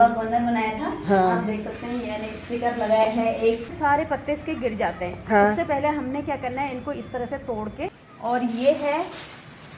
Corner बनाया था। हाँ। आप देख सकते हैं मैंने स्पीकर लगाया है। एक सारे पत्ते इसके गिर जाते हैं। हाँ। उससे पहले हमने क्या करना है, इनको इस तरह से तोड़ के, और ये है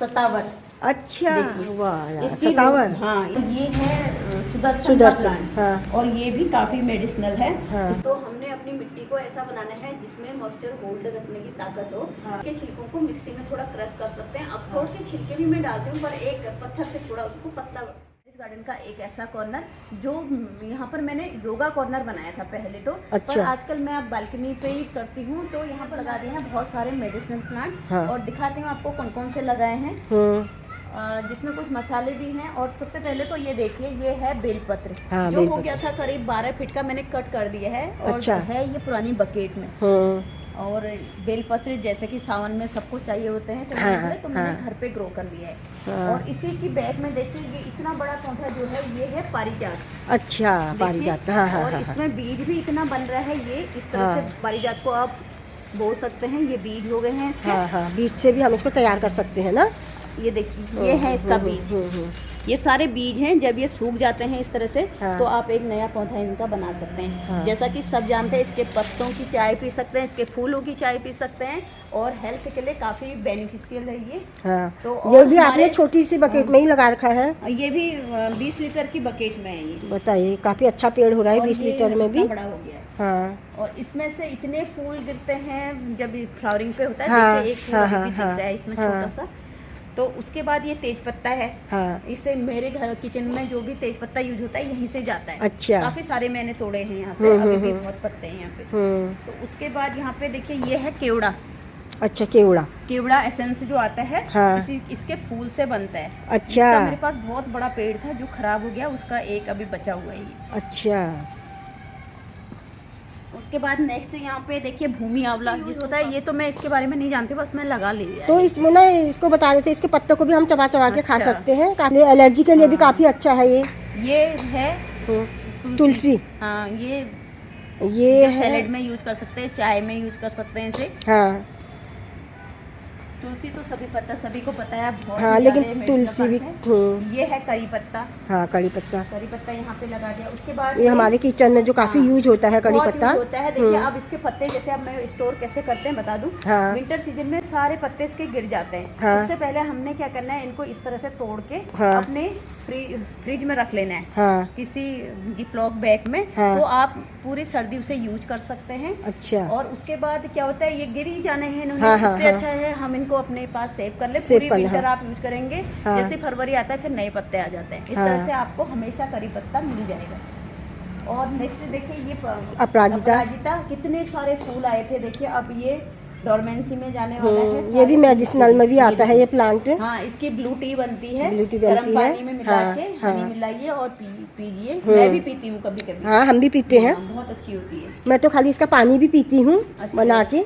सतावर। अच्छा, वाह यार, इसकी सतावर। हाँ, ये है सुदर्शन सुदर्शन, का प्लांट। हाँ। और ये भी काफी मेडिसिनल है। हाँ। तो हमने अपनी मिट्टी को ऐसा बनाना है जिसमें मॉइस्चर होल्ड रखने की ताकत हो। हाँ। के छिलकों को मिक्सी में थोड़ा क्रश कर सकते हैं। अखरोट के छिलके भी मैं डालती हूँ, पर एक पत्थर से थोड़ा उसको पतला। इस गार्डन का एक ऐसा कॉर्नर जो यहाँ पर मैंने योगा कॉर्नर बनाया था पहले तो। अच्छा। पर आजकल मैं अब बालकनी पे ही करती हूँ, तो यहाँ पर लगा दिए हैं बहुत सारे मेडिसिनल प्लांट। हाँ। और दिखाती हूँ आपको कौन कौन से लगाए हैं, जिसमें कुछ मसाले भी हैं। और सबसे पहले तो ये देखिए, ये है बेलपत्र। हाँ, जो बेलपत्र। हो गया था करीब 12 फीट का, मैंने कट कर दिया है। और अच्छा। है ये पुरानी बकेट में। और बेलपत्र जैसे कि सावन में सबको चाहिए होते हैं, हाँ, तो मैंने हाँ। घर पे ग्रो कर लिया है। हाँ। और इसी की बैग में देखिए, ये इतना बड़ा पौधा जो है, ये है पारिजात। अच्छा, पारिजात। हाँ हाँ और हाँ। इसमें बीज भी इतना बन रहा है। ये इस तरह हाँ। से पारिजात को आप बोल सकते हैं। ये बीज हो गए हैं इसके। हाँ हाँ, बीज से भी हम इसको तैयार कर सकते हैं ना। ये देखिए, ये है इसका बीज। ये सारे बीज हैं। जब ये सूख जाते हैं इस तरह से, हाँ। तो आप एक नया पौधा इनका बना सकते हैं। हाँ। जैसा कि सब जानते हैं, इसके पत्तों की चाय पी सकते हैं, इसके फूलों की चाय पी सकते हैं। और हेल्थ के लिए काफ़ी बेनिफिशियल है ये। हाँ। तो ये और भी आपने छोटी सी बकेट में ही लगा रखा है। ये भी 20 लीटर की बकेट में है ये। बताइए, काफी अच्छा पेड़ हो रहा है और 20 ये लीटर में भी। इतना बड़ा हो गया है। हाँ। और इसमें से इतने फूल गिरते हैं जब फ्लावरिंग पे होता है। हाँ, देखिए, एक फूल हाँ, अभी हाँ, भी दिख हाँ, रहा है इसमें, हाँ। छोटा सा। तो उसके बाद ये तेज पत्ता है। हाँ। इससे मेरे घर किचन में जो भी तेज पत्ता यूज होता है, यहीं से जाता है। अच्छा। काफी सारे मैंने तोड़े हैं यहाँ से। अभी भी बहुत पत्ते हैं यहाँ पे। तो उसके बाद यहाँ पे देखिए, ये है केवड़ा। अच्छा, केवड़ा। केवड़ा एसेंस जो आता है, हाँ। इसके फूल से बनता है। अच्छा। इसका मेरे पास बहुत बड़ा पेड़ था जो खराब हो गया, उसका एक अभी बचा हुआ है ये। अच्छा। उसके बाद नेक्स्ट यहाँ पे देखिए, भूमि आंवला जिसको होता है। ये तो मैं इसके बारे में नहीं जानती, बस मैं लगा लिया है। तो इसमें ना, इसको बता रहे थे, इसके पत्तों को भी हम चबा चबा के खा अच्छा। सकते हैं। काफी एलर्जी के लिए भी काफी अच्छा है ये। ये है तुलसी। हाँ, ये है सैलेड में यूज कर सकते हैं, चाय में यूज कर सकते हैं इसे। हाँ। तुलसी तो सभी को पता है बहुत। हाँ, ही लेकिन ज्यादा तुलसी भी। medicinal plant है। ये है करी पत्ता। हाँ, कड़ी पत्ता। करी पत्ता यहाँ पे लगा दिया। उसके बाद ये हमारे किचन में जो काफी हाँ, यूज होता है, कड़ी बहुत पत्ता। यूज होता है। देखिए, अब इसके पत्ते जैसे अब मैं स्टोर कैसे करते हैं बता दूं। हाँ। विंटर सीजन में सारे पत्ते इसके गिर जाते हैं। हाँ। उससे पहले हमने क्या करना है, इनको इस तरह से तोड़ के हाँ। अपने फ्रिज में रख लेना है। हाँ। किसी जिपलॉक बैग में। हाँ। तो आप पूरी सर्दी उसे यूज कर सकते हैं। अच्छा। और उसके बाद क्या होता है, ये गिर ही जाने हैं इन्होंने। हाँ, हाँ, इससे हाँ। अच्छा है हम इनको अपने पास सेव कर ले। सेव पूरी कर ले, विंटर हाँ। आप यूज करेंगे। हाँ। जैसे फरवरी आता है, फिर नए पत्ते आ जाते हैं। इस हाँ। तरह से आपको हमेशा करी पत्ता मिल जाएगा। और नेक्स्ट देखिए, ये अपराजिता। कितने सारे फूल आए थे। देखिए, अब ये डॉर्मेंसी में जाने वाला है। ये भी मेडिसिनल में भी आता है ये प्लांट। हाँ, इसकी ब्लू टी बनती है। ब्लू टी गर्म बनती है। पानी में मिला हाँ, के हाँ। हनी मिलाइए और पीजिए। मैं भी पीती हूँ कभी कभी। हाँ, हम भी पीते हैं। हाँ, बहुत अच्छी होती है। मैं तो खाली इसका पानी भी पीती हूँ। अच्छा। बना के।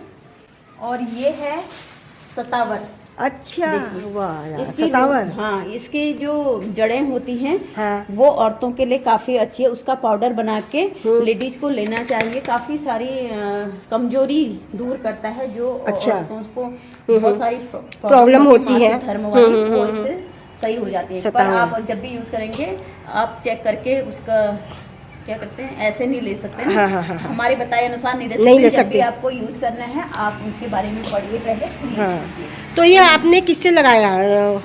और ये है सतावर। अच्छा, वाह यार, इसकी सतावर। हाँ, इसकी जो जड़ें होती हैं, हाँ। वो औरतों के लिए काफ़ी अच्छी है। उसका पाउडर बना के लेडीज को लेना चाहिए। काफ़ी सारी कमजोरी दूर करता है। जो अच्छा। औरतों को बहुत सारी प्रॉब्लम होती है, धर्म वाली, वो इससे सही हो जाती है। पर सतावर। आप जब भी यूज करेंगे, आप चेक करके उसका क्या करते हैं, ऐसे नहीं ले सकते हैं। हाँ, हाँ, हाँ, हाँ। हमारे बताए अनुसार नहीं ले सकते। जब भी आपको यूज करना है, आप उनके बारे में पढ़िए पहले। हाँ। तो ये आपने किससे लगाया?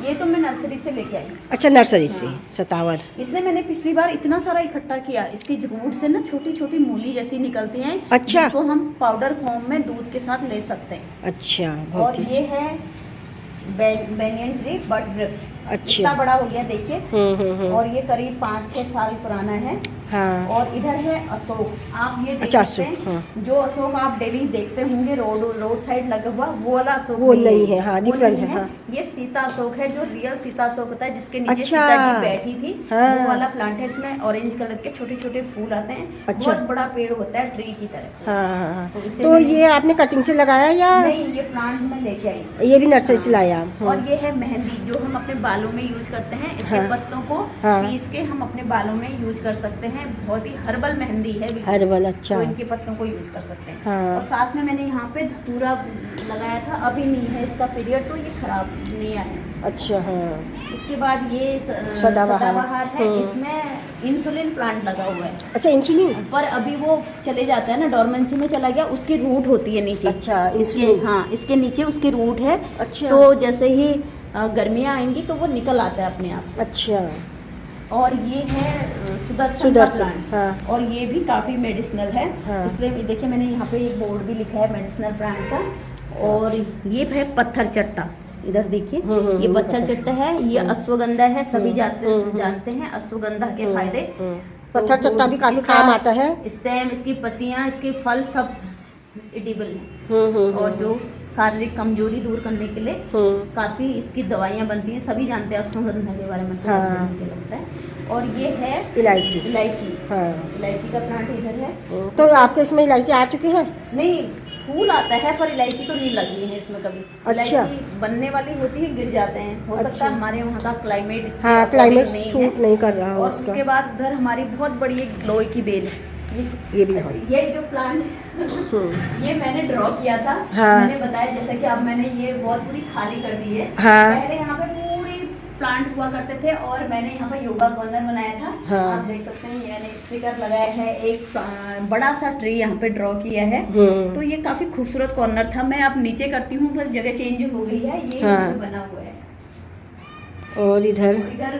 ये तो मैं नर्सरी से लेके आई। अच्छा, नर्सरी से। सतावर। इसने मैंने पिछली बार इतना सारा इकट्ठा किया। इसकी रूट से ना छोटी छोटी मूली जैसी निकलती हैं। अच्छा। जिसको हम पाउडर फॉर्म में दूध के साथ ले सकते हैं। अच्छा, और बहुत ये है बेनियन ट्री, बट वृक्ष। अच्छा। इतना बड़ा हो गया देखिए। और ये करीब 5-6 साल पुराना है। हाँ। और इधर है अशोक। आप ये देख अच्छा, सकते हैं। अशोक, हाँ। जो अशोक आप डेली देखते होंगे रोड साइड लगा हुआ, वो वाला अशोक वो नहीं है। हाँ, वो डिफरेंट नहीं है। हाँ। ये सीता अशोक है, जो रियल सीता अशोक होता है, जिसके नीचे अच्छा। सीता जी बैठी थी। हाँ। वो वाला प्लांट है। इसमें ऑरेंज कलर के छोटे छोटे फूल आते हैं। अच्छा। बहुत बड़ा पेड़ होता है, ट्री की तरह। हाँ, हाँ। इसे तो ये आपने कटिंग से लगाया या? नहीं, ये प्लांट में लेके आई। ये भी नर्सरी से लाया? और ये है मेहंदी, जो हम अपने बालों में यूज करते हैं। इसके हाँ। पत्तों को हाँ। पीस के हम अपने बालों में यूज कर सकते हैं। बहुत ही हर्बल मेहंदी है बिल्कुल। हर्बल। अच्छा। तो इनके पत्तों को यूज कर सकते हैं। हाँ। और साथ में मैंने यहाँ पे धतूरा लगाया था। अभी नहीं है इसका पीरियड, तो ये खराब नहीं आया। अच्छा हाँ। उसके बाद ये सदाबहार है, इसमें इंसुलिन प्लांट लगा हुआ है। अच्छा इंसुलिन। पर अभी वो चले जाता है ना, डोरमेंसी में चला गया, उसकी रूट होती है नीचे। अच्छा इसके इंसुलिन। हाँ, इसके नीचे उसकी रूट है। अच्छा। तो जैसे ही गर्मियाँ आएंगी तो वो निकल आता है अपने आप से। अच्छा। और ये है सुदर्शन प्लांट। हाँ। और ये भी काफ़ी मेडिसिनल है। हाँ। इसलिए देखिए मैंने यहाँ पे एक बोर्ड भी लिखा है मेडिसिनल प्लांट का। और ये है पत्थर चट्टा, इधर देखिए, ये पत्थर चट्टा है, ये अश्वगंधा है, सभी जानते हैं अश्वगंधा के फायदे। पत्थर चट्टा भी काफी काम आता है। स्टेम, इसकी पत्तियां, इसके फल सब एडिबल हैं। और जो शारीरिक कमजोरी दूर करने के लिए काफी इसकी दवाइयां बनती हैं, सभी जानते हैं अश्वगंधा के बारे में। तो हाँ। मुझे लगता है। और ये है इलायची। हाँ, इलायची का प्लांट इधर है। तो आपके इसमें इलायची आ चुकी है? नहीं, फूल आता है पर इलायची तो नहीं लग रही है इसमें कभी। अच्छा। इलायची बनने वाली होती है, गिर जाते हैं। हो सकता है हमारे वहाँ का क्लाइमेट, हाँ क्लाइमेट सूट नहीं कर रहा और उसका। उसके बाद उधर हमारी बहुत बड़ी एक ग्लोई की बेल है। ये भी ये जो प्लांट ये मैंने ड्रॉ किया था। हाँ। मैंने बताया जैसे कि अब मैंने ये वॉल पूरी खाली कर दी है। हाँ। पहले यहाँ पे पूरी प्लांट हुआ करते थे और मैंने यहाँ पे योगा कॉर्नर बनाया था। हाँ। आप देख सकते हैं, मैंने स्पीकर लगाया है, एक बड़ा सा ट्री यहाँ पे ड्रॉ किया है। तो ये काफी खूबसूरत कॉर्नर था। मैं अब नीचे करती हूँ, बस जगह चेंज हो गई है। ये हाँ। बना हुआ है। और इधर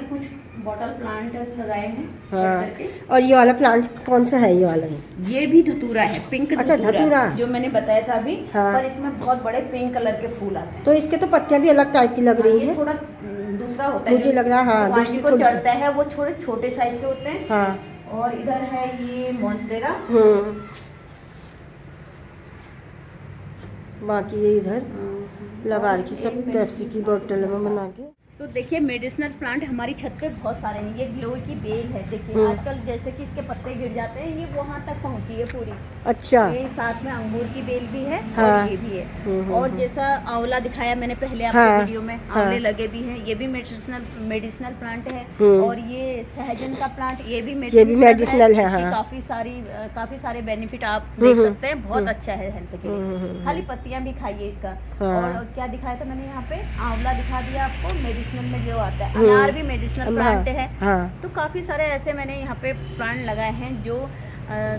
कुछ बॉटल प्लांट लगाए हैं। हाँ। और ये वाला प्लांट कौन सा है? ये वाला ये भी धतूरा है, पिंक। अच्छा धतूरा जो मैंने बताया था अभी। हाँ। पर इसमें बहुत बड़े पिंक कलर के फूल आते हैं। तो इसके तो पत्तियां भी अलग टाइप की लग रही है। थोड़ा दूसरा होता है, मुझे लग रहा है। हाँ, दूसरी को चढ़ता है, वो थोड़े छोटे साइज के होते हैं। हाँ। और इधर है ये मोंस्टेरा। बाकी ये इधर लगा रखी सब पेप्सी की बोतल में बना के। तो देखिए मेडिसिनल प्लांट हमारी छत पे बहुत सारे हैं। ये ग्लोई की बेल है, देखिए आजकल जैसे कि इसके पत्ते गिर जाते हैं, ये वहाँ तक पहुँची है पूरी। अच्छा। ये साथ में अंगूर की बेल भी है। हाँ। और ये भी है। और जैसा आंवला दिखाया मैंने पहले आपके हाँ। वीडियो में, आंवले लगे भी हैं। ये भी मेडिसिनल प्लांट है। और ये सहजन का प्लांट, ये भी मेडिसिनल है। हाँ। काफी सारे बेनिफिट आप देख सकते हैं। बहुत अच्छा है हेल्थ के लिए। खाली पत्तियां भी खाइए इसका। और क्या दिखाया था मैंने यहाँ पे, आंवला दिखा दिया आपको, मेडिसिनल में जो आता है। अनार भी मेडिसिनल प्लांट है। तो काफी सारे ऐसे मैंने यहाँ पे प्लांट लगाए हैं जो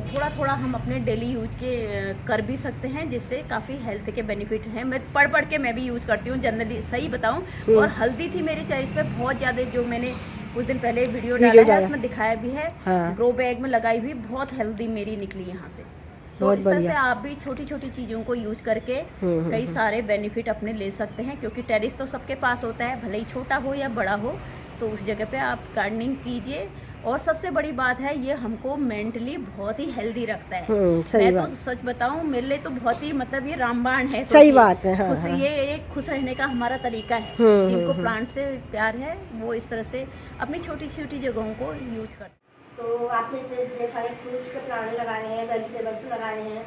थोड़ा थोड़ा हम अपने डेली यूज के कर भी सकते हैं, जिससे काफ़ी हेल्थ के बेनिफिट हैं। मैं पढ़ के मैं भी यूज करती हूँ जनरली, सही बताऊँ। और हल्दी थी मेरे टेरेस पे बहुत ज़्यादा, जो मैंने कुछ दिन पहले वीडियो डाला है, उसमें दिखाया भी है। ग्रो बैग में लगाई हुई, बहुत हेल्दी मेरी निकली यहाँ से। तो इस तरह से आप भी छोटी छोटी चीज़ों को यूज करके कई सारे बेनिफिट अपने ले सकते हैं। क्योंकि टेरेस तो सबके पास होता है, भले ही छोटा हो या बड़ा हो, तो उस जगह पे आप गार्डनिंग कीजिए। और सबसे बड़ी बात है, ये हमको मेंटली बहुत ही हेल्दी रखता है। मैं तो सच बताऊं, मेरे लिए तो बहुत ही मतलब ये रामबाण है। सही बात है। हाँ, ये एक खुश रहने का हमारा तरीका है। जिनको प्लांट से प्यार है, वो इस तरह से अपनी छोटी छोटी जगहों को यूज करते हैं। तो आपने ढेर सारे फ्रूट्स के प्लांट लगाए हैं, वेजिटेबल्स लगाए हैं,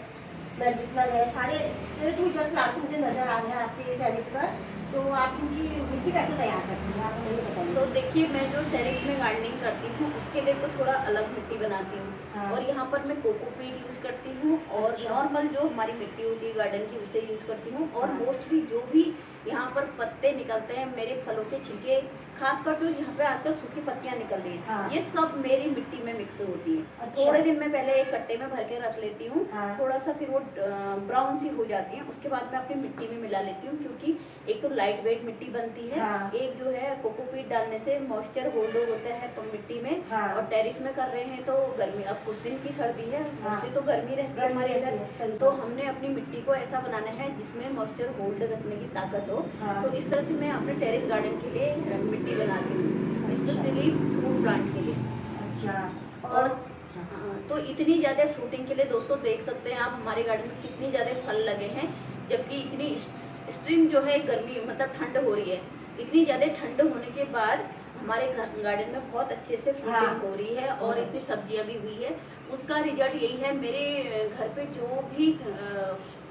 मेडिसिनल है, सारे प्लांट्स मुझे नजर आ रहे हैं आपके टेरेस पर। तो आप उनकी मिट्टी कैसे तैयार करती हैं, आप मुझे बताइए। तो देखिए, मैं जो टेरेस में गार्डनिंग करती हूँ उसके लिए तो थोड़ा अलग मिट्टी बनाती हूँ। हाँ। और यहाँ पर मैं कोकोपीट यूज करती हूँ और नॉर्मल जो हमारी मिट्टी होती है गार्डन की, उसे यूज करती हूँ। और मोस्टली जो भी यहाँ पर पत्ते निकलते हैं, मेरे फलों के छिलके, खासकर जो यहाँ पे आजकल सूखी पत्तियाँ निकल रही हैं, हाँ। ये सब मेरी मिट्टी में मिक्स होती है। अच्छा। थोड़े दिन में पहले एक कट्टे में भर के रख लेती हूँ। हाँ। थोड़ा सा फिर वो ब्राउन सी हो जाती है, उसके बाद मैं अपनी मिट्टी में मिला लेती हूँ। क्योंकि एक तो लाइट वेट मिट्टी बनती है। हाँ। एक जो है कोकोपीट डालने से मॉइस्चर होल्ड होता है मिट्टी में। हाँ। और टेरिस में कर रहे हैं तो गर्मी, अब कुछ दिन की सर्दी है, मोस्टली तो गर्मी रहती है हमारे इधर। तो हमने अपनी मिट्टी को ऐसा बनाना है जिसमें मॉइस्चर होल्ड रखने की ताकत हो। हाँ। तो इस तरह से मैं अपने टेरिस गार्डन के लिए मिट्टी बनाती हूँ, स्पेशली फ्रूट प्लांट के लिए। अच्छा। और तो इतनी ज़्यादा फ्रूटिंग के लिए दोस्तों देख सकते हैं आप हमारे गार्डन में कितनी ज़्यादा फल लगे हैं। जबकि इतनी एक्सट्रीम जो है गर्मी, मतलब ठंड हो रही है, इतनी ज़्यादा ठंड होने के बाद हमारे गार्डन में बहुत अच्छे से फ्रूटिंग हो रही है और इतनी सब्जियां भी हुई है। उसका रिजल्ट यही है, मेरे घर पे जो भी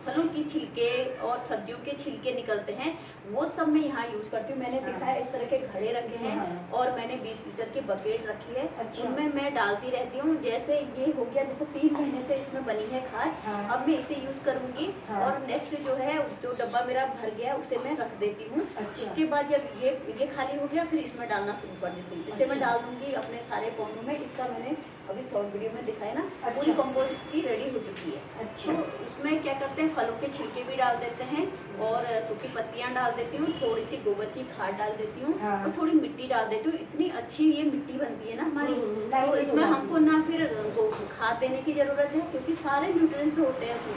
फलों की छिलके और सब्जियों के छिलके निकलते हैं, वो सब मैं यहाँ यूज करती हूँ। मैंने देखा है इस तरह के घड़े रखे हैं और मैंने 20 लीटर की बकेट रखी है, उनमें मैं डालती रहती हूँ। जैसे ये हो गया, जैसे 3 महीने से इसमें बनी है खाद, अब मैं इसे यूज करूंगी और नेक्स्ट जो है जो डब्बा मेरा भर गया उसे मैं रख देती हूँ। उसके बाद जब ये खाली हो गया, फिर इसमें डालना शुरू कर देती हूँ। इसे मैं डाल दूंगी अपने सारे पौधों में। इसका मैंने अभी शॉर्ट वीडियो में दिखाया ना, पूरी कंपोस्ट इसकी रेडी हो चुकी है। तो उसमें क्या करते हैं, फलों के छिलके भी डाल देते हैं और सूखी पत्तियां डाल देती हूँ, थोड़ी सी गोबर की खाद डाल देती हूँ और थोड़ी मिट्टी डाल देती हूँ। इतनी अच्छी ये मिट्टी बनती है ना हमारी, तो इसमें हमको ना फिर खाद देने की जरूरत है, क्योंकि सारे न्यूट्रिएंट्स होते हैं उसमें।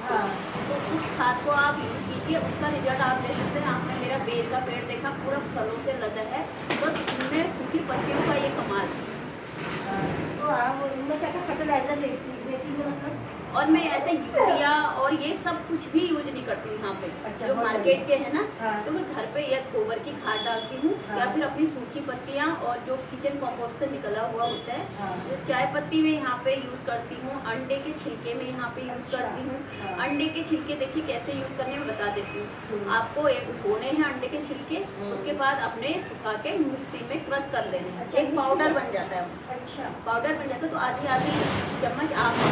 तो उस खाद को आप यूज कीजिए, उसका रिजल्ट आप ले सकते हैं। आपने मेरा बेर का पेड़ देखा, पूरा फलों से लदा है, बस इनमें सूखी पत्तियों का ये कमाल है। तो आप इनमें क्या क्या फर्टिलाइजर देती है मतलब? और मैं ऐसे यूरिया और ये सब कुछ भी यूज नहीं करती हूँ यहाँ पे। जो मार्केट के है ना, तो मैं घर पे या गोबर की खाद डालती हूँ या फिर अपनी सूखी पत्तियाँ और जो किचन कंपोस्ट से निकला हुआ होता है, जो चाय पत्ती में यहाँ पे यूज करती हूँ। अंडे के छिलके में यहाँ पे यूज करती हूँ। अंडे के छिलके देखिए कैसे यूज करने में बता देती हूँ। आपको एक धोने हैं अंडे के छिलके, उसके बाद अपने सुखा के मिक्सी में क्रश कर लेने हैं। एक पाउडर बन जाता है। अच्छा, पाउडर बन जाता है, तो आधी चम्मच आप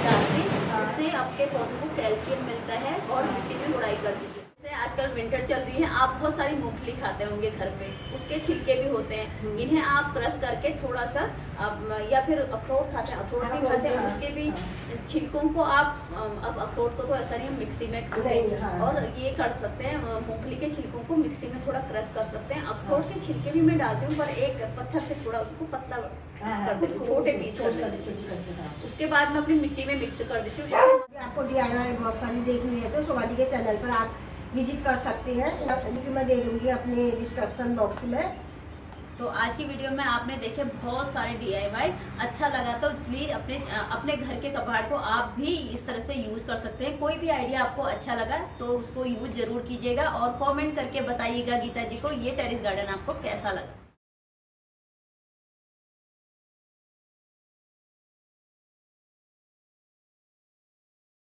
डालते हैं, उससे आपके पौधों को कैल्शियम मिलता है और मिट्टी में गुड़ाई कर दीजिए। जैसे आजकल विंटर चल रही है, आप बहुत सारी मूंगफली खाते होंगे घर पे, उसके छिलके भी होते हैं। इन्हें आप क्रश करके थोड़ा सा या फिर अखरोट खाते हैं, अखरोट भी खाते हैं, उसके भी छिलकों को आप अब अखरोट को तो ऐसा नहीं मिक्सी में और ये कर सकते हैं, मूंगफली के छिलकों को मिक्सी में थोड़ा क्रश कर सकते हैं। अखरोट के छिलके भी मैं डालती हूँ, पर एक पत्थर से थोड़ा उसको पतला कर देती हूँ, छोटे पीस कर देती हूँ। उसके बाद मैं अपनी मिट्टी में मिक्स कर देती हूँ। आपको DIY बहुत सारी देखनी है तो शोभा जी के चैनल पर आप विजिट कर सकते हैं, लिंक मैं दे दूंगी अपने डिस्क्रिप्शन बॉक्स में। तो आज की वीडियो में आपने देखे बहुत सारे DIY। अच्छा लगा तो प्लीज़ अपने घर के कबाड़ को आप भी इस तरह से यूज कर सकते हैं। कोई भी आइडिया आपको अच्छा लगा तो उसको यूज जरूर कीजिएगा और कमेंट करके बताइएगा गीता जी को ये टेरेस गार्डन आपको कैसा लगा।